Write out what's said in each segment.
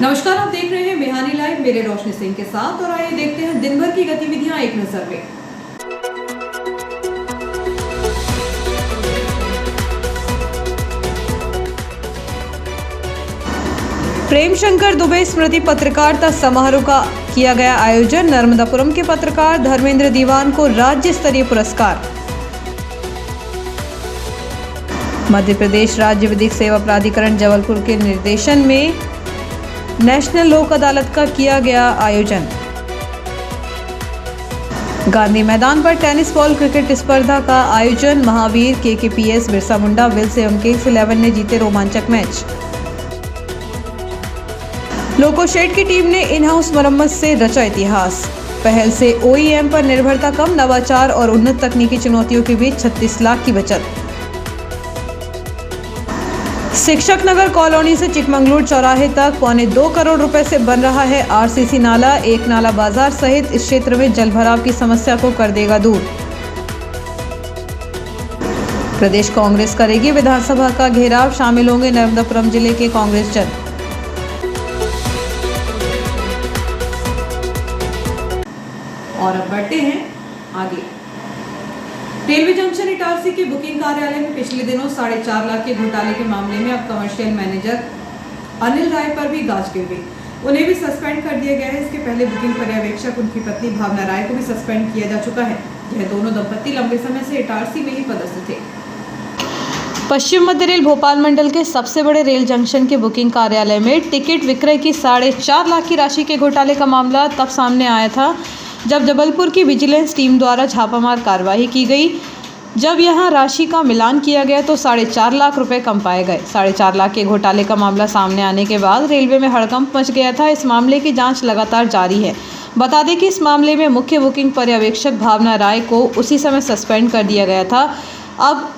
नमस्कार, आप देख रहे हैं बिहानी लाइव मेरे रोशनी सिंह के साथ। और आइए देखते हैं दिन भर की गतिविधियां एक नजर में। प्रेम शंकर दुबे स्मृति पत्रकारिता समारोह का किया गया आयोजन। नर्मदापुरम के पत्रकार धर्मेंद्र दीवान को राज्य स्तरीय पुरस्कार। मध्य प्रदेश राज्य विधिक सेवा प्राधिकरण जबलपुर के निर्देशन में नेशनल लोक अदालत का किया गया आयोजन। गांधी मैदान पर टेनिस बॉल क्रिकेट स्पर्धा का आयोजन। महावीर, केकेपीएस, बिरसा मुंडा, विल्स एवं किंग्स 11 ने जीते रोमांचक मैच। लोकोशेड की टीम ने इन हाउस मरम्मत से रचा इतिहास। पहल से ओईएम पर निर्भरता कम, नवाचार और उन्नत तकनीकी चुनौतियों के बीच 36 लाख की बचत। शिक्षक नगर कॉलोनी से चिकमंगलूर चौराहे तक 2.25 करोड़ रुपए से बन रहा है आरसीसी नाला। एक नाला बाजार सहित इस क्षेत्र में जलभराव की समस्या को कर देगा दूर। प्रदेश कांग्रेस करेगी विधानसभा का घेराव, शामिल होंगे नर्मदापुरम जिले के कांग्रेस जन। और अब बढ़ते हैं आगे। रेलवे जंक्शन इटारसी के बुकिंग कार्यालय में पिछले दिनों 4.5 लाख के घोटाले के मामले में अब कमर्शियल मैनेजर अनिल राय पर भी गाज गिर गई। उन्हें भी सस्पेंड कर दिया गया है। इसके पहले बुकिंग पर्यवेक्षक उनकी पत्नी भावना राय को भी सस्पेंड किया जा चुका है। यह दोनों दंपति लंबे समय से इटारसी में ही पदस्थ थे। पश्चिम मध्य रेल भोपाल मंडल के सबसे बड़े रेल जंक्शन के बुकिंग कार्यालय में टिकट विक्रय की 4.5 लाख की राशि के घोटाले का मामला तब सामने आया था जब जबलपुर की विजिलेंस टीम द्वारा छापामार कार्रवाई की गई। जब यहां राशि का मिलान किया गया तो 4.5 लाख रुपए कम पाए गए। 4.5 लाख के घोटाले का मामला सामने आने के बाद रेलवे में हड़कंप मच गया था। इस मामले की जांच लगातार जारी है। बता दें कि इस मामले में मुख्य बुकिंग पर्यवेक्षक भावना राय को उसी समय सस्पेंड कर दिया गया था। अब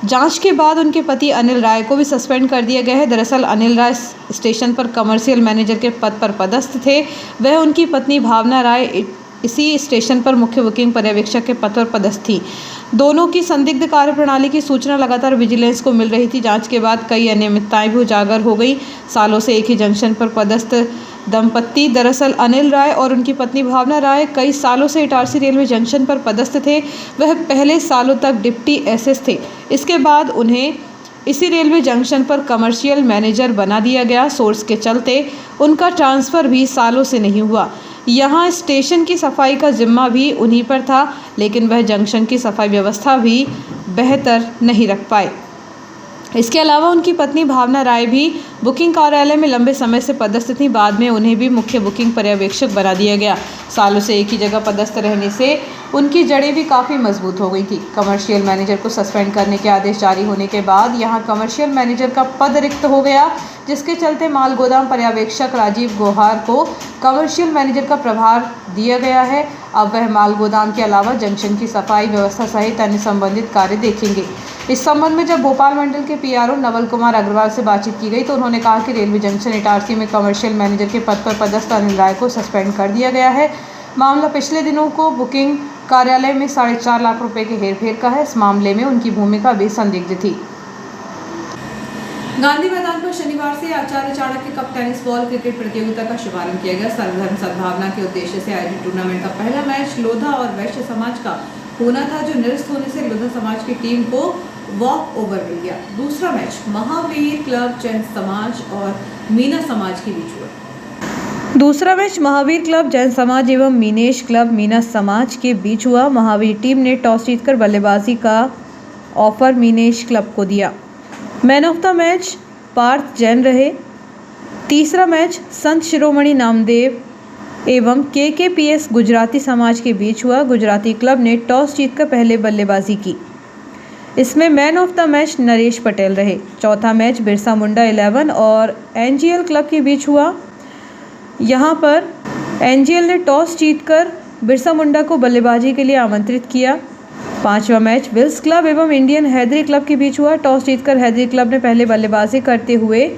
जांच के बाद उनके पति अनिल राय को भी सस्पेंड कर दिया गया है। दरअसल अनिल राय स्टेशन पर कमर्शियल मैनेजर के पद पर पदस्थ थे। वह उनकी पत्नी भावना राय इसी स्टेशन पर मुख्य बुकिंग पर्यवेक्षक के पद पर पदस्थ थी। दोनों की संदिग्ध कार्यप्रणाली की सूचना लगातार विजिलेंस को मिल रही थी। जांच के बाद कई अनियमितताएं भी उजागर हो गई। सालों से एक ही जंक्शन पर पदस्थ दंपत्ति, दरअसल अनिल राय और उनकी पत्नी भावना राय कई सालों से इटारसी रेलवे जंक्शन पर पदस्थ थे। वह पहले सालों तक डिप्टी एसएस थे। इसके बाद उन्हें इसी रेलवे जंक्शन पर कमर्शियल मैनेजर बना दिया गया। सोर्स के चलते उनका ट्रांसफ़र भी सालों से नहीं हुआ। यहाँ स्टेशन की सफाई का जिम्मा भी उन्हीं पर था, लेकिन वह जंक्शन की सफाई व्यवस्था भी बेहतर नहीं रख पाए। इसके अलावा उनकी पत्नी भावना राय भी बुकिंग कार्यालय में लंबे समय से पदस्थ थी। बाद में उन्हें भी मुख्य बुकिंग पर्यवेक्षक बना दिया गया। सालों से एक ही जगह पदस्थ रहने से उनकी जड़ें भी काफ़ी मजबूत हो गई थी। कमर्शियल मैनेजर को सस्पेंड करने के आदेश जारी होने के बाद यहां कमर्शियल मैनेजर का पद रिक्त हो गया, जिसके चलते माल गोदाम पर्यवेक्षक राजीव गोहार को कमर्शियल मैनेजर का प्रभार दिया गया है। अब वह माल गोदाम के अलावा जंक्शन की सफाई व्यवस्था सहित अन्य संबंधित कार्य देखेंगे। इस संबंध में जब भोपाल मंडल के पीआरओ नवल कुमार अग्रवाल से बातचीत की गई तो उन्होंने कहा कि रेलवे जंक्शन इटारसी में कमर्शियल मैनेजर के पद पर पदस्थ अनिल राय को सस्पेंड कर दिया गया है। मामला पिछले दिनों को बुकिंग कार्यालय में 4.5 लाख रुपए के हेरफेर का है। इस मामले में उनकी भूमिका भी संदिग्ध थी। गांधी मैदान पर शनिवार से Acharya Chanakya cup tennis ball cricket प्रतियोगिता का शुभारंभ किया गया। सर्वधर्म सद्भावना के उद्देश्य से आयोजित टूर्नामेंट का पहला मैच लोधा और वैश्य समाज का होना था, जो निरस्त होने से लोधा समाज की टीम को वॉक ओवर मिल गया। दूसरा मैच महावीर क्लब जैन समाज और मीना समाज के बीच हुआ। दूसरा मैच महावीर क्लब जैन समाज एवं मीनेश क्लब मीना समाज के बीच हुआ। महावीर टीम ने टॉस जीतकर बल्लेबाजी का ऑफर मीनेश क्लब को दिया। Man of the match Parth Jain रहे। तीसरा मैच संत शिरोमणि नामदेव एवं केकेपीएस गुजराती समाज के बीच हुआ। गुजराती क्लब ने टॉस जीतकर पहले बल्लेबाजी की। इसमें man of the match Naresh Patel रहे। चौथा मैच बिरसा मुंडा 11 और एनजीएल क्लब के बीच हुआ। यहाँ पर एनजीएल ने टॉस जीतकर बिरसा मुंडा को बल्लेबाजी के लिए आमंत्रित किया। पांचवा मैच विल्स क्लब एवं इंडियन हैदरी क्लब के बीच हुआ। टॉस जीतकर हैदरी क्लब ने पहले बल्लेबाजी करते हुए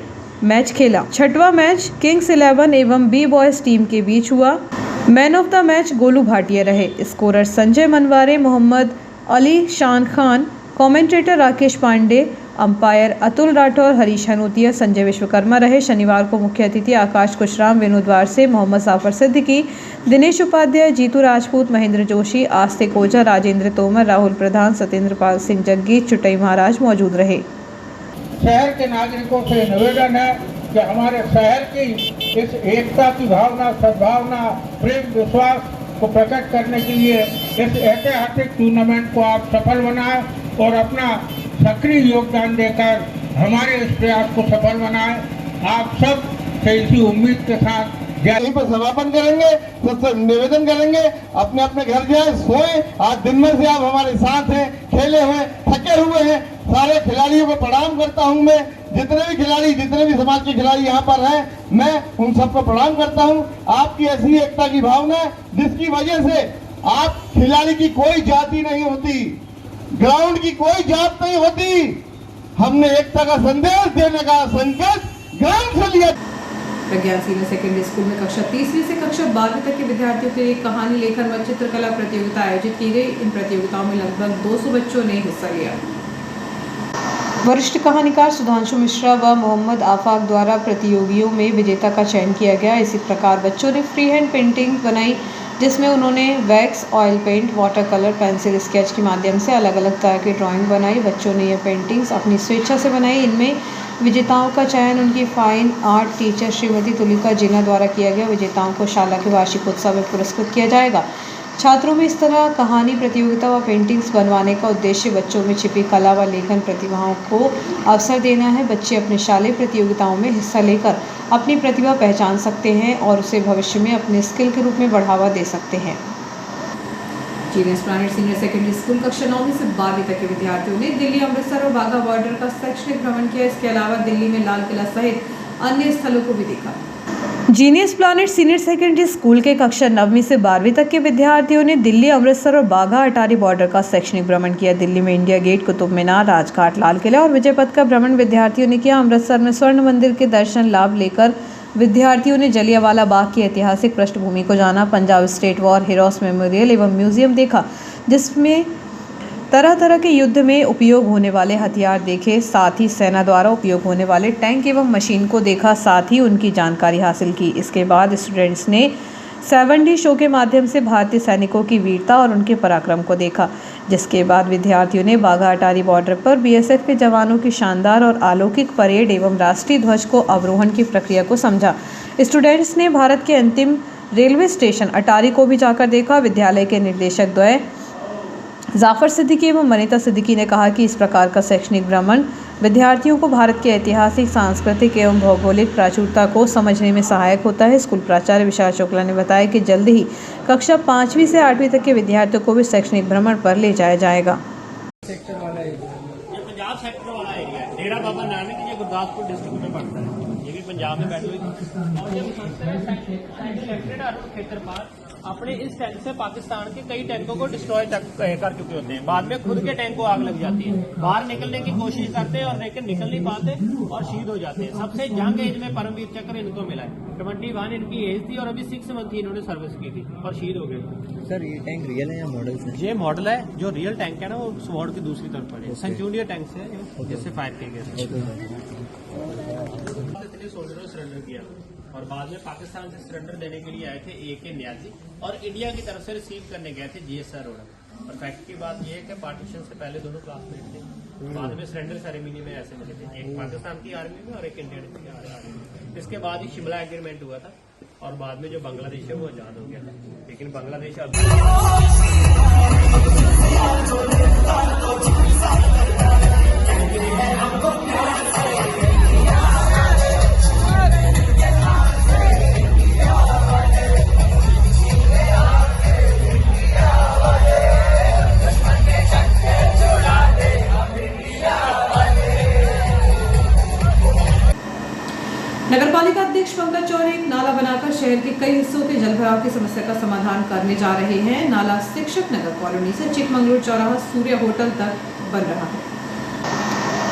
मैच खेला। छठवां मैच किंग्स 11 एवं बी बॉयज टीम के बीच हुआ। Man of the match Golu Bhatia रहे। स्कोरर संजय मनवारे, मोहम्मद अली शान खान, कमेंटेटर राकेश पांडे अंपायर अतुल राठौर, हरीश हनोतिया, संजय विश्वकर्मा रहे। शनिवार को मुख्य अतिथि आकाश कुशराम, वेणु द्वार से मोहम्मद जाफर सिद्दीकी, दिनेश उपाध्याय, जीतू राजपूत, महेंद्र जोशी, आस्तिक ओझा, राजेंद्र तोमर, राहुल प्रधान, सत्येंद्र पाल सिंह जग्गी, चुटई महाराज मौजूद रहे। शहर के नागरिकों से निवेदन है कि हमारे शहर की इस एकता की भावना, सद्भावना, प्रेम, विश्वास को प्रकट करने के लिए इस ऐतिहासिक टूर्नामेंट को आप सफल बनाएं और अपना सक्रिय योगदान देकर हमारे इस प्रयास को सफल बनाएं। आप सब से इसी उम्मीद के साथ यहीं पर समापन करेंगे। सबसे निवेदन करेंगे अपने अपने घर जाए, सोए। आज दिन में से आप हमारे साथ हैं, खेले हुए, थके हुए हैं। सारे खिलाड़ियों को प्रणाम करता हूं। मैं जितने भी खिलाड़ी, जितने भी समाज के खिलाड़ी यहाँ पर हैं, मैं उन सबको प्रणाम करता हूं। आपकी ऐसी एकता की भावना जिसकी वजह से आप खिलाड़ी की कोई जाति नहीं होती, ग्राउंड की कोई जात नहीं होती। हमने एकता का संदेश देने का संकल्प ग्राउंड से लिया। प्रज्ञान सीनियर सेकेंडरी स्कूल में कक्षा 3वीं से कक्षा 12वीं तक के विद्यार्थियों के लिए कहानी लेखन व चित्रकला प्रतियोगिता आयोजित की गई। इन प्रतियोगिताओं में लगभग 200 बच्चों ने हिस्सा लिया। वरिष्ठ कहानीकार सुधांशु मिश्रा व मोहम्मद आफाक द्वारा प्रतियोगियों में विजेता का चयन किया गया। इसी प्रकार बच्चों ने फ्री हैंड पेंटिंग बनाई, जिसमें उन्होंने wax, oil paint, water colour, pencil sketch के माध्यम से अलग अलग तरह की ड्राइंग बनाई। बच्चों ने ये पेंटिंग्स अपनी स्वेच्छा से बनाई। इनमें विजेताओं का चयन उनकी fine art teacher Shrimati Tulika Jina द्वारा किया गया। विजेताओं को शाला के वार्षिक उत्सव में पुरस्कृत किया जाएगा। छात्रों में इस तरह कहानी प्रतियोगिता व पेंटिंग्स बनवाने का उद्देश्य बच्चों में छिपी कला व लेखन प्रतिभाओं को अवसर देना है। बच्चे अपने शालेय प्रतियोगिताओं में हिस्सा लेकर अपनी प्रतिभा पहचान सकते हैं और उसे भविष्य में अपने स्किल के रूप में बढ़ावा दे सकते हैं। Genius planet senior secondary school कक्षा 9वीं से 12वीं तक के विद्यार्थियों ने दिल्ली, अमृतसर और बाघा बॉर्डर का शैक्षणिक भ्रमण किया। इसके अलावा दिल्ली में लाल किला सहित अन्य स्थलों को भी देखा। Genius planet senior secondary school के कक्षा 9वीं से 12वीं तक के विद्यार्थियों ने दिल्ली, अमृतसर और बाघा अटारी बॉर्डर का शैक्षणिक भ्रमण किया। दिल्ली में इंडिया गेट, कुतुब मीनार, राजघाट, लाल किला और विजय पथ का भ्रमण विद्यार्थियों ने किया। अमृतसर में स्वर्ण मंदिर के दर्शन लाभ लेकर विद्यार्थियों ने जलियांवाला बाग की ऐतिहासिक पृष्ठभूमि को जाना। Punjab state war heroes memorial एवं म्यूजियम देखा, जिसमें तरह तरह के युद्ध में उपयोग होने वाले हथियार देखे। साथ ही सेना द्वारा उपयोग होने वाले टैंक एवं मशीन को देखा, साथ ही उनकी जानकारी हासिल की। इसके बाद स्टूडेंट्स ने 7D शो के माध्यम से भारतीय सैनिकों की वीरता और उनके पराक्रम को देखा। जिसके बाद विद्यार्थियों ने बाघा अटारी बॉर्डर पर BSF के जवानों की शानदार और अलौकिक परेड एवं राष्ट्रीय ध्वज को अवरोहण की प्रक्रिया को समझा। स्टूडेंट्स ने भारत के अंतिम रेलवे स्टेशन अटारी को भी जाकर देखा। विद्यालय के निदेशक द्वय जाफर सिद्दीकी एवं मनीता सिद्दीकी ने कहा कि इस प्रकार का शैक्षणिक भ्रमण विद्यार्थियों को भारत के ऐतिहासिक, सांस्कृतिक एवं भौगोलिक प्राचुर्यता को समझने में सहायक होता है। स्कूल प्राचार्य विशाल शुक्ला ने बताया कि जल्द ही कक्षा 5वीं से 8वीं तक के विद्यार्थियों को भी शैक्षणिक भ्रमण पर ले जाया जाएगा। ये पंजाब सेक्टर वाला एरिया है। डेरा बाबा नानक ये गुरदासपुर डिस्ट्रिक्ट में पड़ता है। ये भी पंजाब में बैठे हुए और ये क्षेत्रपाल अपने इस टैंक से पाकिस्तान के कई टैंकों को डिस्ट्रॉय कर चुके होते हैं। बाद में खुद के टैंक को आग लग जाती है। बाहर निकलने की कोशिश करते हैं और लेकिन निकल नहीं पाते और शहीद हो जाते हैं। सबसे यंग एज में परमवीर चक्र इनको मिला है। 21 इनकी एज थी और अभी 6 मंथ की इन्होंने सर्विस की थी और शहीद हो गए। सर ये टैंक रियल है या मॉडल है? ये मॉडल है। जो रियल टैंक है ना वो स्वॉर्ड की दूसरी तरफ पड़े सेंचुरिया टैंक से जिससे फायर किए गए। सोल्जरों ने सरेंडर किया और बाद में पाकिस्तान से सरेंडर देने के लिए आए थे AK न्याजी और इंडिया की तरफ से रिसीव करने गए थे GSR रोड। और फैक्ट की बात यह है कि पार्टीशन से पहले दोनों क्लासमेट थे। बाद में सरेंडर सेरेमनी में ऐसे मिले थे, एक पाकिस्तान की आर्मी में और एक इंडियन की आर्मी में। इसके बाद ही शिमला एग्रीमेंट हुआ था और बाद में जो बांग्लादेश है वो आजाद हो गया था। लेकिन बांग्लादेश नगरपालिका अध्यक्ष पंकज चौरे एक नाला बनाकर शहर के कई हिस्सों के जलभराव की समस्या का समाधान करने जा रहे हैं। नाला शिक्षक नगर कॉलोनी से चिकमंगलूर चौराहा सूर्य होटल तक बन रहा है।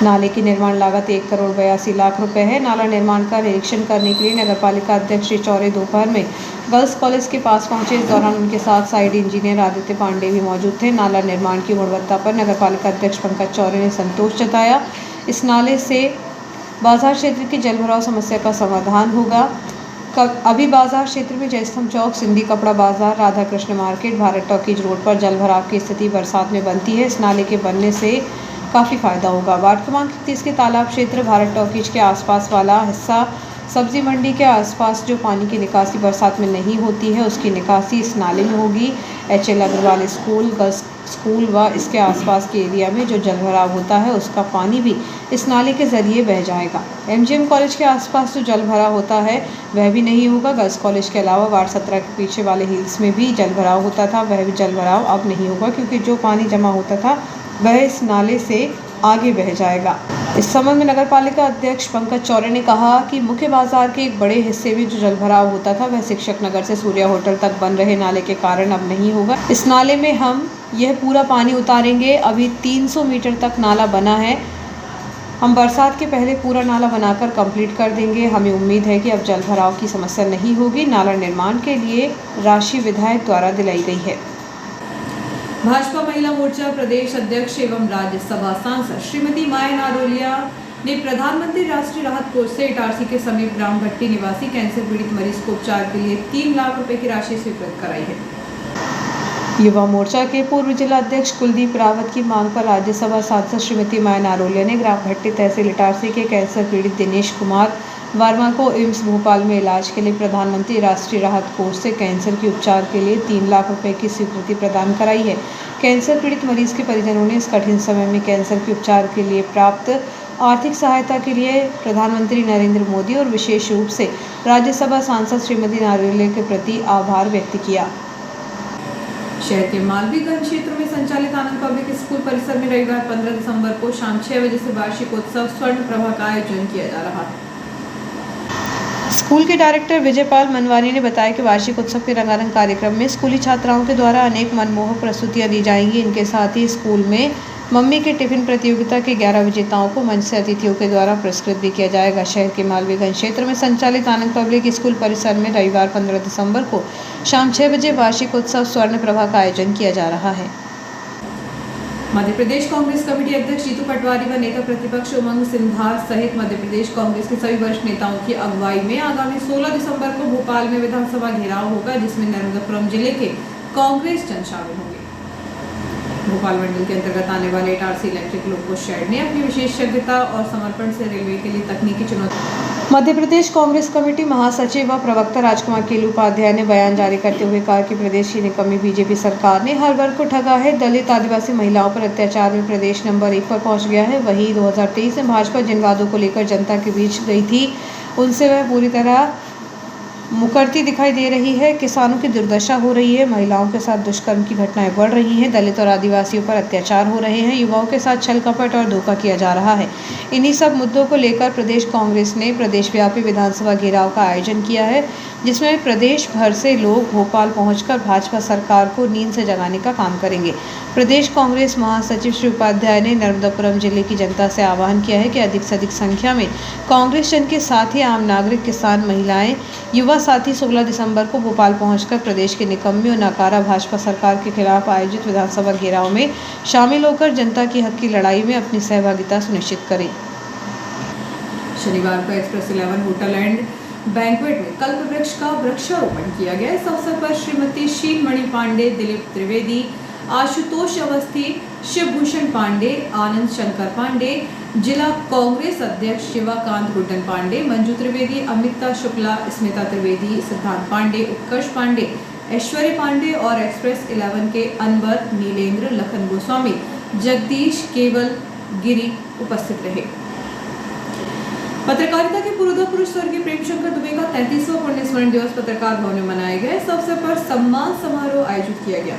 नाले की निर्माण लागत 1 करोड़ 82 लाख रुपए है। नाला निर्माण का निरीक्षण करने के लिए नगरपालिका अध्यक्ष श्री चौरे दोपहर में गर्ल्स कॉलेज के पास पहुंचे। इस दौरान उनके साथ साइड इंजीनियर आदित्य पांडे भी मौजूद थे। नाला निर्माण की गुणवत्ता पर नगरपालिका अध्यक्ष पंकज चौरे ने संतोष जताया। इस नाले से बाजार क्षेत्र की जलभराव समस्या का समाधान होगा। अभी बाजार क्षेत्र में जयस्तंभ चौक, सिंधी कपड़ा बाजार, Radha Krishna market, Bharat talkies road पर जलभराव की स्थिति बरसात में बनती है। इस नाले के बनने से काफ़ी फायदा होगा। वार्ड क्रमांक 31 के तालाब क्षेत्र, भारत टॉकीज के आसपास वाला हिस्सा, सब्जी मंडी के आसपास जो पानी की निकासी बरसात में नहीं होती है, उसकी निकासी इस नाले में होगी। HL Agarwal school, girls school व इसके आसपास के एरिया में जो जलभराव होता है उसका पानी भी इस नाले के ज़रिए बह जाएगा। MGM कॉलेज के आसपास जो जलभराव होता है वह भी नहीं होगा। गर्ल्स कॉलेज के अलावा वार्ड 17 के पीछे वाले हिल्स में भी जलभराव होता था, वह भी जलभराव अब नहीं होगा, क्योंकि जो पानी जमा होता था वह इस नाले से आगे बह जाएगा। इस संबंध में नगर पालिका अध्यक्ष पंकज चौरे ने कहा कि मुख्य बाजार के एक बड़े हिस्से में जो जलभराव होता था वह शिक्षक नगर से सूर्या होटल तक बन रहे नाले के कारण अब नहीं होगा। इस नाले में हम यह पूरा पानी उतारेंगे। अभी 300 मीटर तक नाला बना है, हम बरसात के पहले पूरा नाला बनाकर कंप्लीट कर देंगे। हमें उम्मीद है कि अब जलभराव की समस्या नहीं होगी। नाला निर्माण के लिए राशि विधायक द्वारा दिलाई गई है। भाजपा महिला मोर्चा प्रदेश अध्यक्ष एवं राज्यसभा सांसद श्रीमती माया नारोलिया ने प्रधानमंत्री राष्ट्रीय राहत कोष से इटारसी के समीप ग्राम भट्टी निवासी कैंसर पीड़ित मरीज को उपचार के लिए 3 लाख रुपए की राशि स्वीकृत कराई है। युवा मोर्चा के पूर्व जिला अध्यक्ष कुलदीप रावत की मांग पर राज्यसभा सांसद श्रीमती माया नारोलिया ने ग्राम भट्टी तहसील इटारसी के कैंसर पीड़ित दिनेश कुमार वर्मा को एम्स भोपाल में इलाज के लिए प्रधानमंत्री राष्ट्रीय राहत कोष से कैंसर के उपचार के लिए 3 लाख रुपए की स्वीकृति प्रदान कराई है। कैंसर पीड़ित मरीज के परिजनों ने इस कठिन समय में कैंसर के उपचार के लिए प्राप्त आर्थिक सहायता के लिए प्रधानमंत्री नरेंद्र मोदी और विशेष रूप से राज्यसभा सांसद श्रीमती नारोलिया के प्रति आभार व्यक्त किया। शहर के मालवीगंज क्षेत्र में संचालित आनंद पब्लिक स्कूल परिसर में रविवार 15 दिसंबर को शाम 6 बजे से वार्षिकोत्सव स्वर्ण प्रभा का आयोजन किया जा रहा है। स्कूल के डायरेक्टर विजयपाल मनवानी ने बताया कि वार्षिक उत्सव के रंगारंग कार्यक्रम में स्कूली छात्राओं के द्वारा अनेक मनमोहक प्रस्तुतियां दी जाएंगी। इनके साथ ही स्कूल में मम्मी के टिफिन प्रतियोगिता के 11 विजेताओं को मंच से अतिथियों के द्वारा पुरस्कृत भी किया जाएगा। शहर के मालवीगंज क्षेत्र में संचालित आनंद पब्लिक स्कूल परिसर में रविवार 15 दिसंबर को शाम 6 बजे वार्षिक उत्सव स्वर्ण प्रभा का आयोजन किया जा रहा है। मध्य प्रदेश कांग्रेस कमेटी अध्यक्ष जीतू पटवारी व नेता प्रतिपक्ष उमंग सिंधार सहित मध्य प्रदेश कांग्रेस के सभी वरिष्ठ नेताओं की अगुवाई में आगामी 16 दिसंबर को भोपाल में विधानसभा घेराव होगा, जिसमें नर्मदापुरम जिले के कांग्रेस जन शामिल होंगे। भोपाल मंडल के अंतर्गत आने वाले इटारसी इलेक्ट्रिक लोको शेड ने अपनी विशेषज्ञता और समर्पण से रेलवे के लिए तकनीकी चुनौती। मध्य प्रदेश कांग्रेस कमेटी महासचिव व प्रवक्ता राजकुमार केलू उपाध्याय ने बयान जारी करते हुए कहा कि प्रदेश की निकम्मी बीजेपी सरकार ने हर वर्ग को ठगा है। दलित आदिवासी महिलाओं पर अत्याचार में प्रदेश नंबर 1 पर पहुंच गया है। वहीं 2023 में भाजपा जिन वादों को लेकर जनता के बीच गई थी उनसे वह पूरी तरह मुकरती दिखाई दे रही है। किसानों की दुर्दशा हो रही है, महिलाओं के साथ दुष्कर्म की घटनाएं बढ़ रही हैं, दलित और आदिवासियों पर अत्याचार हो रहे हैं, युवाओं के साथ छल कपट और धोखा किया जा रहा है। इन्हीं सब मुद्दों को लेकर प्रदेश कांग्रेस ने प्रदेशव्यापी विधानसभा घेराव का आयोजन किया है, जिसमें प्रदेश भर से लोग भोपाल पहुंचकर भाजपा सरकार को नींद से जगाने का काम करेंगे। प्रदेश कांग्रेस महासचिव श्री उपाध्याय ने नर्मदापुरम जिले की जनता से आह्वान किया है कि अधिक से अधिक संख्या में कांग्रेस जन के साथ ही आम नागरिक, किसान, महिलाएं, युवा साथी 16 दिसंबर को भोपाल पहुंचकर प्रदेश के निकम्मी और नाकारा भाजपा सरकार के खिलाफ आयोजित विधानसभा घेराव में शामिल होकर जनता की हक की लड़ाई में अपनी सहभागिता सुनिश्चित करें। शनिवार को एक्सप्रेस 11 होटल एंड बैंक्वेट में कल्प वृक्ष का वृक्षारोपण किया गया। इस अवसर पर श्रीमती शीलमणि पांडे, दिलीप त्रिवेदी, आशुतोष अवस्थी, शिवभूषण पांडे, आनंद शंकर पांडे, जिला कांग्रेस अध्यक्ष शिवाकांत गुड्डन पांडे, मंजू त्रिवेदी, अमिता शुक्ला, स्मिता त्रिवेदी, सिद्धांत पांडे, उत्कर्ष पांडे, ऐश्वर्य पांडे और एक्सप्रेस 11 के अनवर, नीलेंद्र, लखन गोस्वामी, जगदीश, केवल गिरी उपस्थित रहे। पत्रकारिता के पुरोधा पुरुष स्वर्गीय प्रेमशंकर दुबे का 33वां पुण्य स्मरण दिवस पत्रकार भवन में मनाया गया। इस अवसर पर सम्मान समारोह आयोजित किया गया।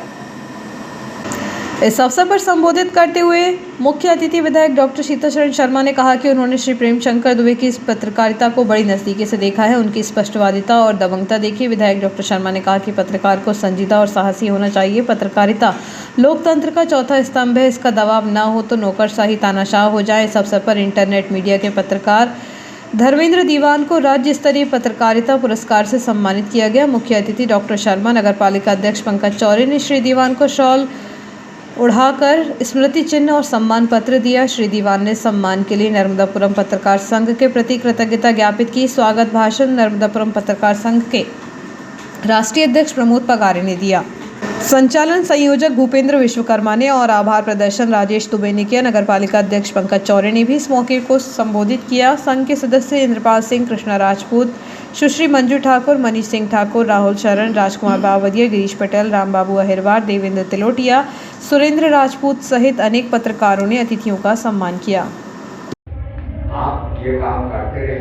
इस अवसर पर संबोधित करते हुए मुख्य अतिथि विधायक डॉक्टर शीतलचरण शर्मा ने कहा कि उन्होंने श्री प्रेमशंकर दुबे की इस पत्रकारिता को बड़ी नज़दीकी से देखा है, उनकी स्पष्टवादिता और दबंगता देखी। विधायक डॉक्टर शर्मा ने कहा कि पत्रकार को संजीदा और साहसी होना चाहिए। पत्रकारिता लोकतंत्र का चौथा स्तंभ है, इसका दबाव न हो तो नौकरशाही तानाशाह हो जाए। इस अवसर पर इंटरनेट मीडिया के पत्रकार धर्मेंद्र दीवान को राज्य स्तरीय पत्रकारिता पुरस्कार से सम्मानित किया गया। मुख्य अतिथि डॉक्टर शर्मा, नगर पालिका अध्यक्ष पंकज चौरे ने श्री दीवान को शॉल उड़ाकर स्मृति चिन्ह और सम्मान पत्र दिया। श्री दीवान ने सम्मान के लिए नर्मदापुरम पत्रकार संघ के प्रति कृतज्ञता ज्ञापित की। स्वागत भाषण नर्मदापुरम पत्रकार संघ के राष्ट्रीय अध्यक्ष प्रमोद पगारे ने दिया। संचालन संयोजक भूपेंद्र विश्वकर्मा ने और आभार प्रदर्शन राजेश दुबे ने किया। नगरपालिका अध्यक्ष पंकज चौरे ने भी इस मौके को संबोधित किया। संघ के सदस्य इंद्रपाल सिंह, कृष्णा राजपूत, सुश्री मंजू ठाकुर, मनीष सिंह ठाकुर, राहुल शरण, राजकुमार बावदिया, गिरीश पटेल, रामबाबू अहिरवार, देवेंद्र तिलोटिया, सुरेंद्र राजपूत सहित अनेक पत्रकारों ने अतिथियों का सम्मान किया। आप ये काम करते रहे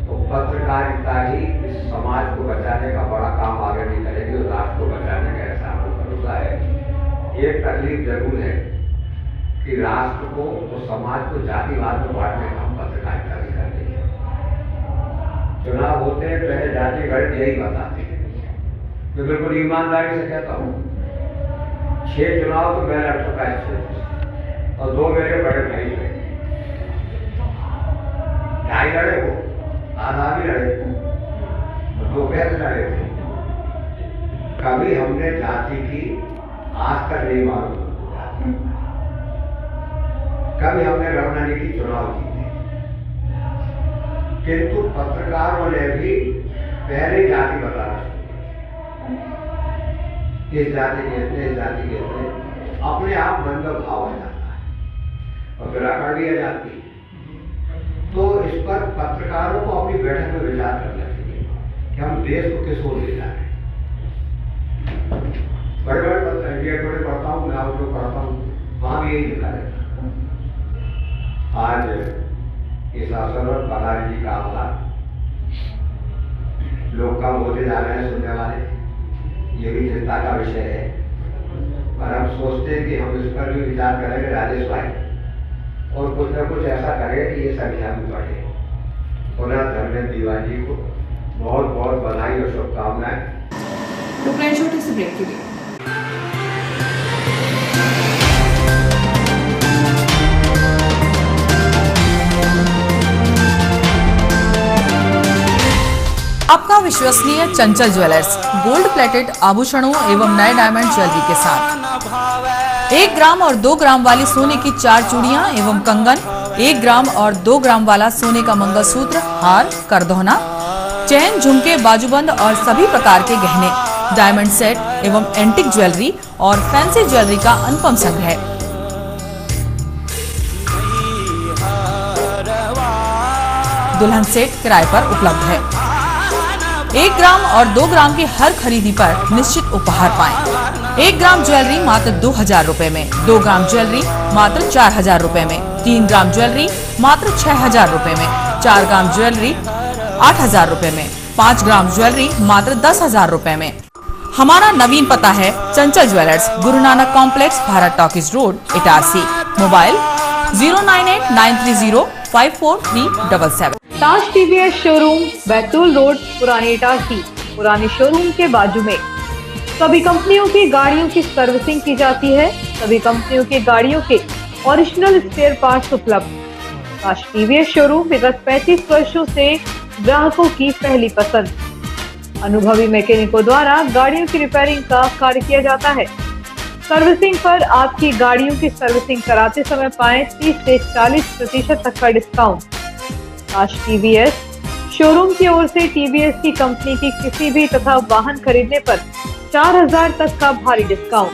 तो पत्रकारिता ही इस समाज को बचाने का बड़ा काम आगे नहीं करेगी और राष्ट्र को बचाने का ऐसा भरोसा है। एक तकलीफ जरूर है कि राष्ट्र को और समाज को जातिवाद में बांटने का पत्रकारिता भी कर रही है। चुनाव होते हैं पहले जाति गणित यही बताते हैं। मैं बिल्कुल ईमानदारी से कहता हूँ 6 चुनाव तो मैं लड़ चुका है और 2 मेरे बड़े भाई थे। 2.5 लड़े हो, आधा भी लड़े थे, 2 पहले लड़े थे। कभी हमने जाति की आज तक नहीं मालूम, कभी हमने रणनीति चुनाव जीते, किंतु पत्रकारों ने भी पहले जाति बताना इस जाति के इतने, इस जाति के इतने, अपने आप मन में भाव आ जाता है और फिर अकड़ भी आ जाती है। तो इस पर पत्रकारों को अपनी बैठक में विचार करना चाहिए कि हम देश को किस ओर ले जा रहे हैं। बड़े बड़े पत्र पढ़ता हूँ, मैं आउटलुक पढ़ता हूँ, वहां भी यही लिखा रहता। आज इस अवसर पर पगारी जी का आभार। लोग कम होते जा रहे हैं सुनने वाले, ये भी चिंता का विषय है, पर हम सोचते हैं कि हम इस पर भी विचार करेंगे राजेश भाई, और कुछ न कुछ ऐसा करें कि ये संख्या भी बढ़े। पुनः धर्मेंद्र दीवान जी को बहुत बहुत बधाई और शुभकामनाएं। छोटे से ब्रेक के लिए आपका विश्वसनीय चंचल ज्वेलर्स गोल्ड प्लेटेड आभूषणों एवं नए डायमंड ज्वेलरी के साथ 1 ग्राम और 2 ग्राम वाली सोने की 4 चूड़ियां एवं कंगन, 1 ग्राम और 2 ग्राम वाला सोने का मंगलसूत्र, हार, करदौना, चैन, झुमके, बाजूबंद और सभी प्रकार के गहने, डायमंड सेट एवं एंटिक ज्वेलरी और फैंसी ज्वेलरी का अनुपम संग्रह। दुल्हन सेट किराए पर उपलब्ध है। 1 ग्राम और 2 ग्राम की हर खरीदी पर निश्चित उपहार पाएं। 1 ग्राम ज्वेलरी मात्र 2000 रुपए में, 2 ग्राम ज्वेलरी मात्र 4000 रुपए में, 3 ग्राम ज्वेलरी मात्र 6000 रुपए में, 4 ग्राम ज्वेलरी 8000 रुपए में, 5 ग्राम ज्वेलरी मात्र 10000 रुपए में। हमारा नवीन पता है चंचल jewellers, Guru Nanak complex, Bharat talkies road, Itarsi. Mobile 09893054377। ताज टीवीएस शोरूम, बैतूल रोड, पुरानी इटारसी। पुरानी शोरूम के बाजू में सभी कंपनियों की गाड़ियों की सर्विसिंग की जाती है। सभी कंपनियों की गाड़ियों के ओरिजिनल स्पेयर पार्ट्स उपलब्ध। ताज टीवीएस शोरूम विगत 35 वर्षों से ग्राहकों की पहली पसंद। अनुभवी मैकेनिकों द्वारा गाड़ियों की रिपेयरिंग का कार्य किया जाता है। सर्विसिंग पर आपकी गाड़ियों की सर्विसिंग कराते समय पाएं 30 से 40% तक का डिस्काउंट। ताज टीवीएस शोरूम की ओर से टीवीएस की कंपनी की किसी भी तथा वाहन खरीदने पर 4000 तक का भारी डिस्काउंट।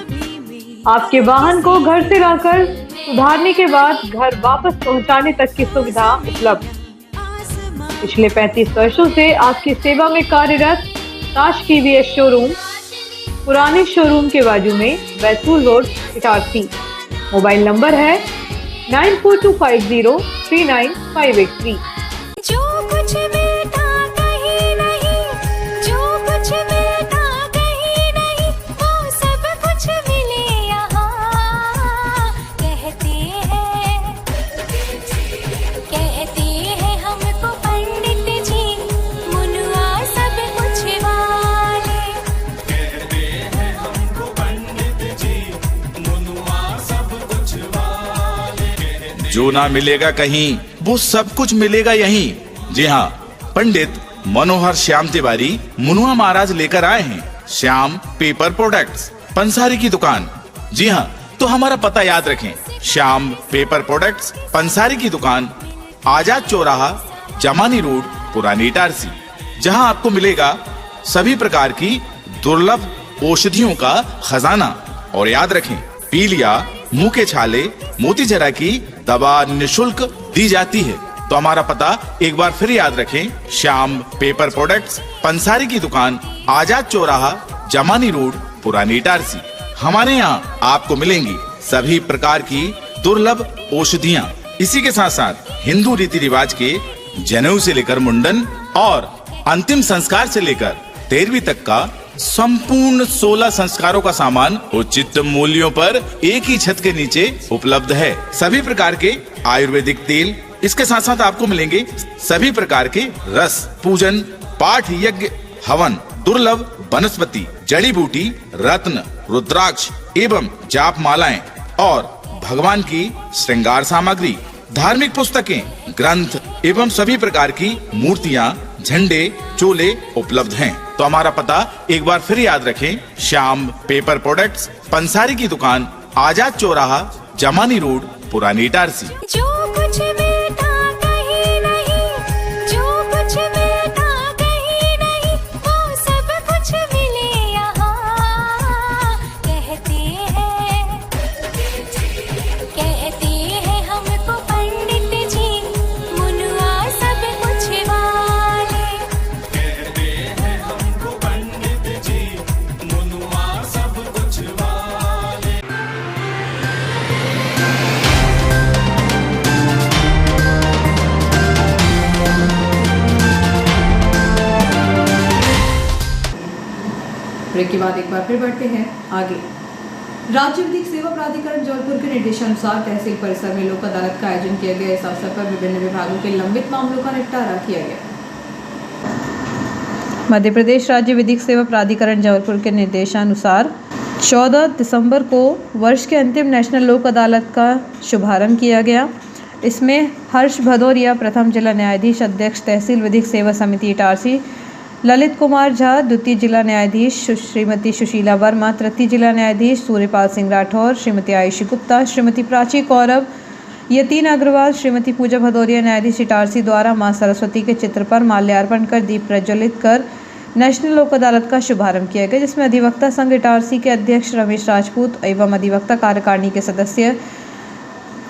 आपके वाहन को घर से लाकर सुधारने के बाद घर वापस पहुंचाने तक की सुविधा उपलब्ध। पिछले 35 वर्षों से आपकी सेवा में कार्यरत ताज टीवीएस शोरूम, पुराने शोरूम के बाजू में, Betul road, Itarsi. Mobile number है 9425039583। जो कुछ मिलता कहीं नहीं, जो कुछ मिलता कहीं नहीं, वो सब कुछ मिले यहाँ। कहते हैं हमको पंडित जी, मुनुआ सब कुछ वाले। कहते हैं हमको पंडित जी, मुनुआ सब कुछ वाले। जो ना मिलेगा कहीं वो सब कुछ मिलेगा यहीं। जी हाँ, पंडित मनोहर श्याम तिवारी मुनुआ महाराज लेकर आए हैं श्याम पेपर प्रोडक्ट्स, पंसारी की दुकान, जी हाँ, तो हमारा पता याद रखें। श्याम पेपर प्रोडक्ट्स, पंसारी की दुकान, आजाद चौराहा, जमानी रोड, पुरानी इटारसी, जहां आपको मिलेगा सभी प्रकार की दुर्लभ औषधियों का खजाना। और याद रखें, पीलिया, मुंह के छाले, मोतीजरा की दवा निशुल्क दी जाती है। तो हमारा पता एक बार फिर याद रखें। श्याम पेपर प्रोडक्ट्स, पंसारी की दुकान, आजाद चौराहा, जमानी रोड, पुरानी इटारसी। हमारे यहाँ आपको मिलेंगी सभी प्रकार की दुर्लभ औषधियाँ। इसी के साथ साथ हिंदू रीति रिवाज के जनेऊ से लेकर मुंडन और अंतिम संस्कार से लेकर 13वीं तक का संपूर्ण 16 संस्कारों का सामान उचित मूल्यों पर एक ही छत के नीचे उपलब्ध है। सभी प्रकार के आयुर्वेदिक तेल, इसके साथ साथ आपको मिलेंगे सभी प्रकार के रस, पूजन, पाठ, यज्ञ, हवन, दुर्लभ वनस्पति, जड़ी बूटी, रत्न, रुद्राक्ष एवं जाप मालाएं और भगवान की श्रृंगार सामग्री, धार्मिक पुस्तकें, ग्रंथ एवं सभी प्रकार की मूर्तियां, झंडे, चोले उपलब्ध हैं। तो हमारा पता एक बार फिर याद रखें। श्याम पेपर प्रोडक्ट्स, पंसारी की दुकान, आजाद चौराहा, जमानी रोड, पुरानी इटारसी। जो कुछ मिलता कहीं नहीं, जो कुछ मिलता कहीं नहीं, वो सब कुछ मिले यहाँ। कहते हैं हमको पंडित जी, मुनुआ सब कुछ वाले। ब्रेक के बाद एक बार फिर बढ़ते हैं आगे। राज्य विधिक सेवा प्राधिकरण जबलपुर के निर्देशानुसार तहसील परिसर में लोक अदालत का आयोजन किया गया। इस अवसर पर विभिन्न विभागों के लंबित मामलों का निपटारा किया गया। मध्य प्रदेश राज्य विधिक सेवा प्राधिकरण जबलपुर के निर्देशानुसार 14 दिसंबर को वर्ष के अंतिम नेशनल लोक अदालत का शुभारंभ किया गया। इसमें हर्ष भदौरिया प्रथम जिला न्यायाधीश अध्यक्ष तहसील विधिक सेवा समिति इटारसी, ललित कुमार झा द्वितीय जिला न्यायाधीश, श्रीमती सुशीला वर्मा तृतीय जिला न्यायाधीश, सूर्यपाल सिंह राठौर, श्रीमती आयुषी गुप्ता, श्रीमती प्राची कौरव, यतीन अग्रवाल, श्रीमती पूजा भदौरिया न्यायाधीश इटारसी द्वारा मां सरस्वती के चित्र पर माल्यार्पण कर दीप प्रज्वलित कर नेशनल लोक अदालत का शुभारंभ किया गया, जिसमें अधिवक्ता संघ इटारसी के अध्यक्ष रमेश राजपूत एवं अधिवक्ता कार्यकारिणी के सदस्य,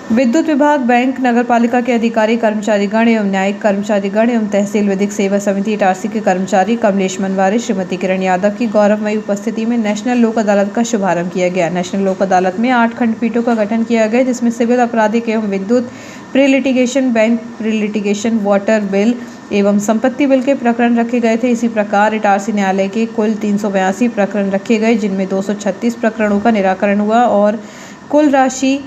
विद्युत विभाग, बैंक, नगरपालिका के अधिकारी कर्मचारीगण एवं न्यायिक कर्मचारीगण एवं तहसील विधिक सेवा समिति इटारसी के कर्मचारी कमलेश मनवारी, श्रीमती किरण यादव की गौरवमयी उपस्थिति में नेशनल लोक अदालत का शुभारंभ किया गया। नेशनल लोक अदालत में 8 खंडपीठों का गठन किया गया, जिसमें सिविल, आपराधिक एवं विद्युत, pre litigation, bank pre litigation, water bill एवं संपत्ति बिल के प्रकरण रखे गए थे। इसी प्रकार इटारसी न्यायालय के कुल 382 प्रकरण रखे गए, जिनमें 236 प्रकरणों का निराकरण हुआ और कुल राशि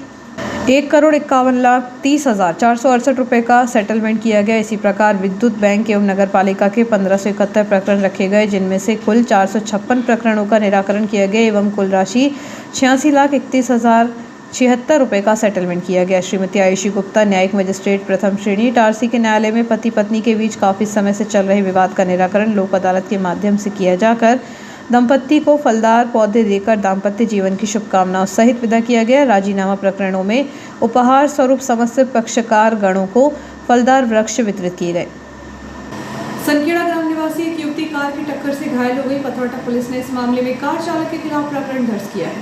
1,51,30,468 रुपये का सेटलमेंट किया गया। इसी प्रकार विद्युत, बैंक एवं नगरपालिका के 1571 प्रकरण रखे गए, जिनमें से कुल 456 प्रकरणों का निराकरण किया गया एवं कुल राशि 86,31,076 रुपये का सेटलमेंट किया गया। श्रीमती आयुषी गुप्ता न्यायिक मजिस्ट्रेट प्रथम श्रेणी इटारसी के न्यायालय में पति पत्नी के बीच काफी समय से चल रहे विवाद का निराकरण लोक अदालत के माध्यम से किया जाकर दंपत्ति को फलदार पौधे देकर दाम्पत्य जीवन की शुभकामनाओं सहित विदा किया गया। राजीनामा प्रकरणों में उपहार स्वरूप समस्त पक्षकार गणों को फलदार वृक्ष वितरित किए गए। सनखेड़ा ग्राम निवासी एक युवती कार की टक्कर से घायल हो गई। पथरौटा पुलिस ने इस मामले में कार चालक के खिलाफ प्रकरण दर्ज किया है।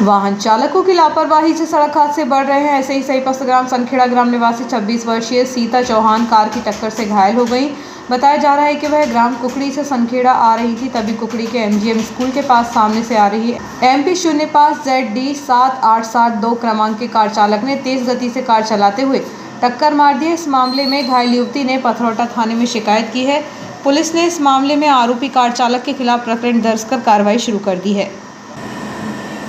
वाहन चालकों की लापरवाही से सड़क हादसे बढ़ रहे हैं। ऐसे ही सहीपस्त ग्राम सनखेड़ा ग्राम निवासी 26 वर्षीय सीता चौहान कार की टक्कर से घायल हो गई। बताया जा रहा है कि वह ग्राम कुकड़ी से सनखेड़ा आ रही थी, तभी कुकड़ी के MGM स्कूल के पास सामने से आ रही MP 05 ZD 7872 क्रमांक के कार चालक ने तेज गति से कार चलाते हुए टक्कर मार दी। इस मामले में घायल युवती ने पथरौटा थाने में शिकायत की है। पुलिस ने इस मामले में आरोपी कार चालक के खिलाफ प्रकरण दर्ज कर कार्रवाई शुरू कर दी है।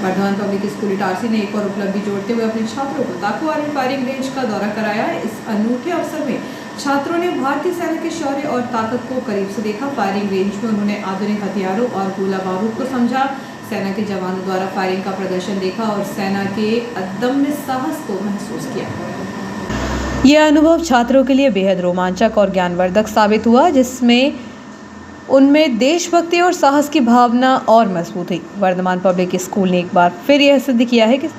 वर्धमान पब्लिक स्कूल इटारसी ने एक और उपलब्धि जोड़ते हुए अपने छात्रों को ताकू आर्मी फायरिंग रेंज का दौरा कराया। इस अनूठे अवसर में छात्रों ने भारतीय सेना के शौर्य और ताकत को करीब से देखा। फायरिंग रेंज में उन्होंने आधुनिक हथियारों और गोला बारूद को समझा, सेना के जवानों द्वारा फायरिंग का प्रदर्शन देखा और सेना के अदम्य साहस को महसूस किया। यह अनुभव छात्रों के लिए बेहद रोमांचक और ज्ञानवर्धक साबित हुआ, जिसमें उनमें देशभक्ति और साहस की भावना और मजबूत हुई। वर्धमान पब्लिक स्कूल ने एक बार फिर यह सिद्ध किया है कि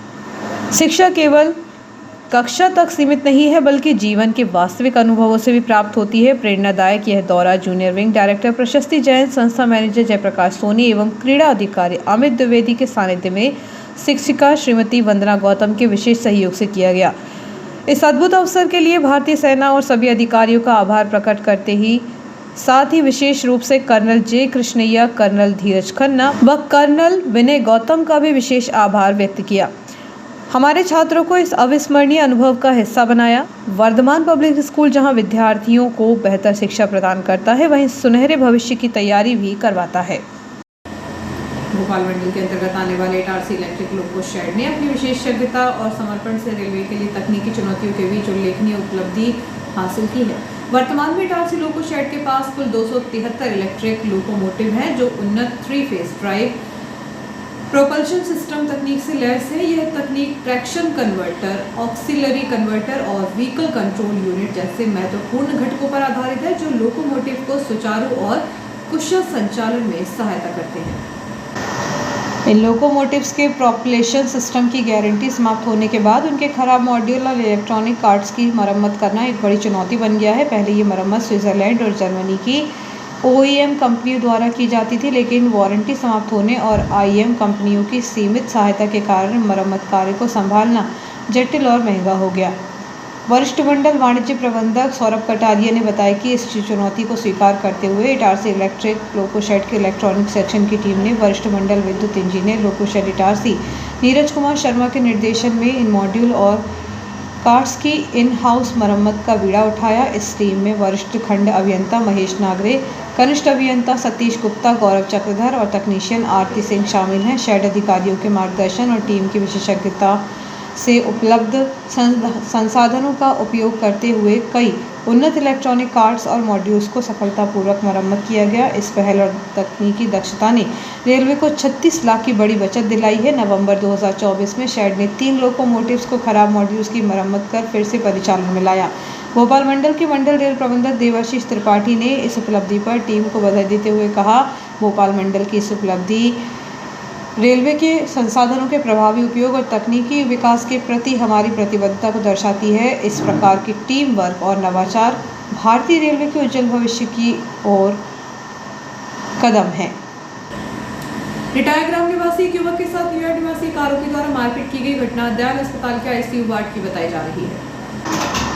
शिक्षा केवल कक्षा तक सीमित नहीं है, बल्कि जीवन के वास्तविक अनुभवों से भी प्राप्त होती है। प्रेरणादायक यह दौरा जूनियर विंग डायरेक्टर प्रशस्ति जैन, संस्था मैनेजर जयप्रकाश सोनी एवं क्रीड़ा अधिकारी अमित द्विवेदी के सानिध्य में शिक्षिका श्रीमती वंदना गौतम के विशेष सहयोग से किया गया। इस अद्भुत अवसर के लिए भारतीय सेना और सभी अधिकारियों का आभार प्रकट करते ही साथ ही विशेष रूप से कर्नल जे कृष्णैया, कर्नल धीरज खन्ना व कर्नल विनय गौतम का भी विशेष आभार व्यक्त किया। हमारे छात्रों को इस अविस्मरणीय अनुभव का हिस्सा बनाया। वर्धमान पब्लिक स्कूल जहां विद्यार्थियों को बेहतर शिक्षा प्रदान करता है, वहीं सुनहरे भविष्य की तैयारी भी करवाता है। भोपाल मंडल के अंतर्गत आने वाले इटारसी इलेक्ट्रिक लोको शेड ने अपनी विशेषज्ञता और समर्पण से रेलवे के लिए तकनीकी चुनौतियों के बीच उल्लेखनीय उपलब्धि हासिल की है। वर्तमान में इटारसी लोको शेड के पास कुल 273 इलेक्ट्रिक लोकोमोटिव हैं, जो उन्नत 3 फेज ड्राइव प्रोपल्शन सिस्टम तकनीक से लैस है। यह तकनीक ट्रैक्शन कन्वर्टर, ऑक्सिलरी कन्वर्टर और व्हीकल कंट्रोल यूनिट जैसे महत्वपूर्ण घटकों पर आधारित है, जो लोकोमोटिव को सुचारू और कुशल संचालन में सहायता करते हैं। इन लोकोमोटिव्स के प्रोपल्शन सिस्टम की गारंटी समाप्त होने के बाद उनके खराब मॉड्यूल और इलेक्ट्रॉनिक पार्ट्स की मरम्मत करना एक बड़ी चुनौती बन गया है। पहले ये मरम्मत स्विट्जरलैंड और जर्मनी की OEM कंपनियों द्वारा की जाती थी, लेकिन वारंटी समाप्त होने और IM कंपनियों की सीमित सहायता के कारण मरम्मत कार्य को संभालना जटिल और महंगा हो गया। वरिष्ठ मंडल वाणिज्य प्रबंधक सौरभ कटारिया ने बताया कि इस चुनौती को स्वीकार करते हुए इटारसी इलेक्ट्रिक लोको शेड के इलेक्ट्रॉनिक सेक्शन की टीम ने वरिष्ठ मंडल विद्युत engineer loco shed Itarsi Neeraj Kumar Sharma के निर्देशन में इन मॉड्यूल और कार्ड्स की इन हाउस मरम्मत का बीड़ा उठाया। इस टीम में वरिष्ठ खंड अभियंता महेश नागरे, कनिष्ठ अभियंता सतीश गुप्ता, गौरव चक्रधर और तकनीशियन आरती सिंह शामिल हैं। शेड अधिकारियों के मार्गदर्शन और टीम की विशेषज्ञता से उपलब्ध संसाधनों का उपयोग करते हुए कई उन्नत इलेक्ट्रॉनिक कार्ड्स और मॉड्यूल्स को सफलतापूर्वक मरम्मत किया गया। इस पहल और तकनीकी दक्षता ने रेलवे को 36 लाख की बड़ी बचत दिलाई है। नवंबर 2024 में शेड ने 3 लोकोमोटिव्स को खराब मॉड्यूल्स की मरम्मत कर फिर से परिचालन में लाया। भोपाल मंडल के मंडल रेल प्रबंधक देवाशीष त्रिपाठी ने इस उपलब्धि पर टीम को बधाई देते हुए कहा, भोपाल मंडल की इस उपलब्धि रेलवे के संसाधनों के प्रभावी उपयोग और तकनीकी विकास के प्रति हमारी प्रतिबद्धता को दर्शाती है। इस प्रकार की टीम वर्क और नवाचार भारतीय रेलवे के उज्जवल भविष्य की ओर कदम है। रिटायर ग्राम निवासी एक युवक के साथ न्यूयॉर्क निवासी एक आरोपी द्वारा मारपीट की गई घटना दयाल अस्पताल के ICU वार्ड की बताई जा रही है।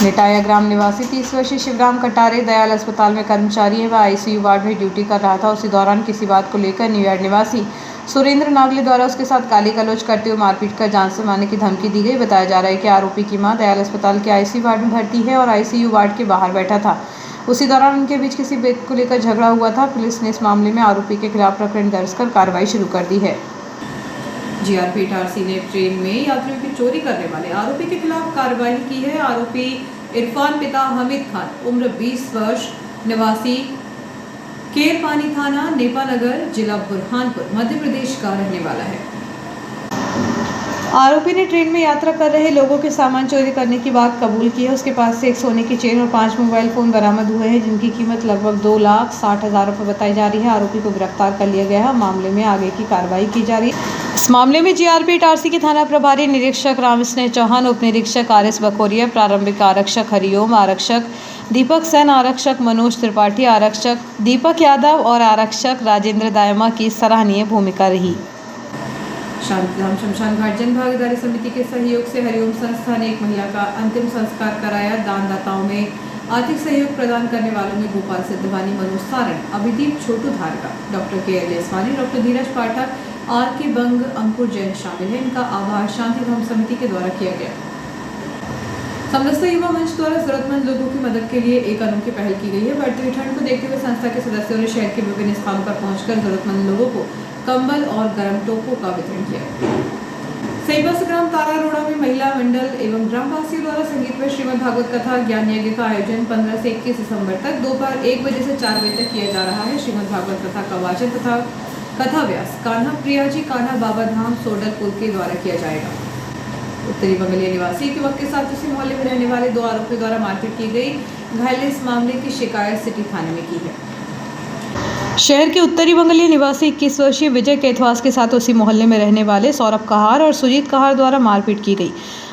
रिटायर ग्राम निवासी 30 वर्षीय शिवराम कटारे दयाल अस्पताल में कर्मचारी है। वह ICU वार्ड में ड्यूटी कर रहा था। उसी दौरान किसी बात को लेकर न्यूयॉर्क निवासी सुरेंद्र नागले द्वारा उसके साथ गाली गलौज करते हुए मारपीट कर जान से मारने की धमकी दी गई। बताया जा रहा है कि आरोपी की मां दयाल अस्पताल के ICU वार्ड में भर्ती है और ICU वार्ड के बाहर बैठा था। उसी दौरान उनके बीच किसी बात को लेकर झगड़ा हुआ था। पुलिस ने इस मामले में आरोपी के खिलाफ प्रकरण दर्ज कर कार्रवाई शुरू कर दी है। GRP इटारसी ने ट्रेन में यात्रियों की चोरी करने वाले आरोपी के खिलाफ कार्रवाई की है। आरोपी इरफान पिता हमीद खान, उम्र 20 वर्ष, निवासी केरपानी थाना नेपानगर, जिला बुरहानपुर, मध्य प्रदेश का रहने वाला है। आरोपी ने ट्रेन में यात्रा कर रहे लोगों के सामान चोरी करने की बात कबूल की है। उसके पास से एक सोने की चेन और 5 मोबाइल फ़ोन बरामद हुए हैं, जिनकी कीमत लगभग 2,60,000 रुपये बताई जा रही है। आरोपी को गिरफ्तार कर लिया गया है। मामले में आगे की कार्रवाई की जा रही है। इस मामले में GRP इटारसी के थाना प्रभारी निरीक्षक राम स्नेह चौहान, उप निरीक्षक RS बकोरिया, प्रारंभिक आरक्षक हरिओम, आरक्षक दीपक सेन, आरक्षक मनोज त्रिपाठी, आरक्षक दीपक यादव और आरक्षक राजेंद्र दायमा की सराहनीय भूमिका रही। शांतिधाम शमशान घाट जन भागीदारी समिति के सहयोग से हरिओम संस्था ने एक महिला का अंतिम संस्कार कराया। दानदाताओं में आर्थिक सहयोग प्रदान करने वालों में गोपाल सिद्धवानी, मनोज सारण, अभिदीप छोटू धारका, डॉक्टर KL जेसवानी, डॉक्टर धीरज पाठक, RK बंग, अंकुर जैन शामिल है। इनका आभार शांतिधाम समिति के द्वारा किया गया। समरसता युवा मंच द्वारा जरूरतमंद लोगों की मदद के लिए एक अनोखी पहल की गई है। बढ़ती हुई ठंड को देखते हुए संस्था के सदस्यों ने शहर के विभिन्न स्थानों पर पहुंचकर जरूरतमंद लोगों को कंबल और गर्म टोपों का वितरण किया। सेबस ग्राम तारारोड़ा में महिला मंडल एवं ग्रामवासियों द्वारा संगीत में श्रीमद् भागवत कथा ज्ञान यज्ञ का आयोजन 15 से 21 दिसंबर तक दोपहर 1 बजे से 4 बजे तक किया जा रहा है। श्रीमद् भागवत कथा का वाचन तथा कथा व्यास कान्हा प्रियाजी कान्हा बाबा धाम सोडलपुर के द्वारा किया जाएगा। उत्तरी बंगलिया निवासी एक युवक के साथ उसी मोहल्ले में रहने वाले 2 आरोपियों द्वारा मारपीट की गई। घायल इस मामले की शिकायत सिटी थाने में की है। शहर के उत्तरी बंगलिया निवासी 21 वर्षीय विजय कैथवास के साथ उसी मोहल्ले में रहने वाले सौरभ कहार और सुजीत कहार द्वारा मारपीट की गई।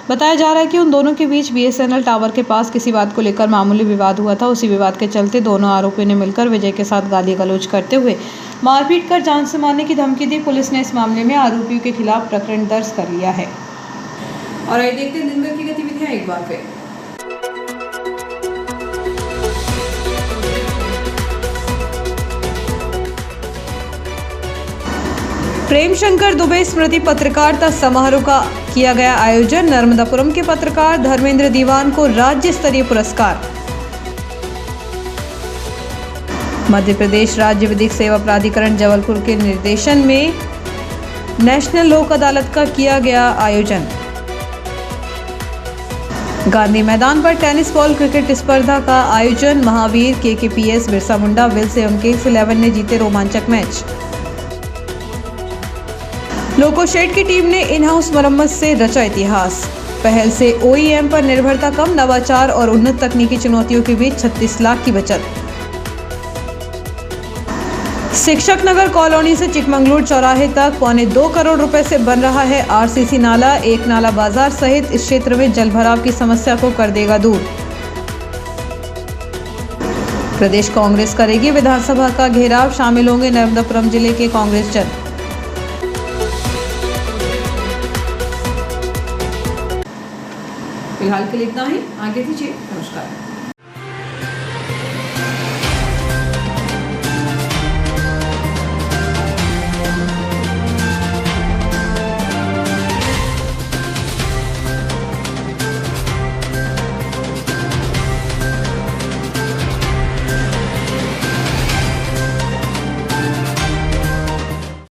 बताया जा रहा है कि उन दोनों के बीच BSNL टावर के पास किसी बात को लेकर मामूली विवाद हुआ था। उसी विवाद के चलते दोनों आरोपियों ने मिलकर विजय के साथ गाली गलौज करते हुए मारपीट कर जान से मारने की धमकी दी। पुलिस ने इस मामले में आरोपियों के खिलाफ प्रकरण दर्ज कर लिया है। और आइए देखते हैं दिन भर की गतिविधियां एक बार फिर। प्रेम शंकर दुबे स्मृति पत्रकारिता समारोह का किया गया आयोजन। नर्मदापुरम के पत्रकार धर्मेंद्र दीवान को राज्य स्तरीय पुरस्कार। मध्य प्रदेश राज्य विधिक सेवा प्राधिकरण जबलपुर के निर्देशन में नेशनल लोक अदालत का किया गया आयोजन। गांधी मैदान पर टेनिस बॉल क्रिकेट स्पर्धा का आयोजन। महावीर KKPS बिरसा मुंडा विल्स एवं किंग्स 11 ने जीते रोमांचक मैच। लोकोशेड की टीम ने इन हाउस मरम्मत से रचा इतिहास। पहल से OEM पर निर्भरता कम, नवाचार और उन्नत तकनीकी चुनौतियों के बीच 36 लाख की बचत। शिक्षक नगर कॉलोनी से चिकमंगलूर चौराहे तक 1.25 करोड़ रुपए से बन रहा है RCC नाला। एक नाला बाजार सहित इस क्षेत्र में जलभराव की समस्या को कर देगा दूर। प्रदेश कांग्रेस करेगी विधानसभा का घेराव, शामिल होंगे नर्मदापुरम जिले के कांग्रेस जन। फिलहाल के लिए इतना ही, आगे दीजिए, नमस्कार।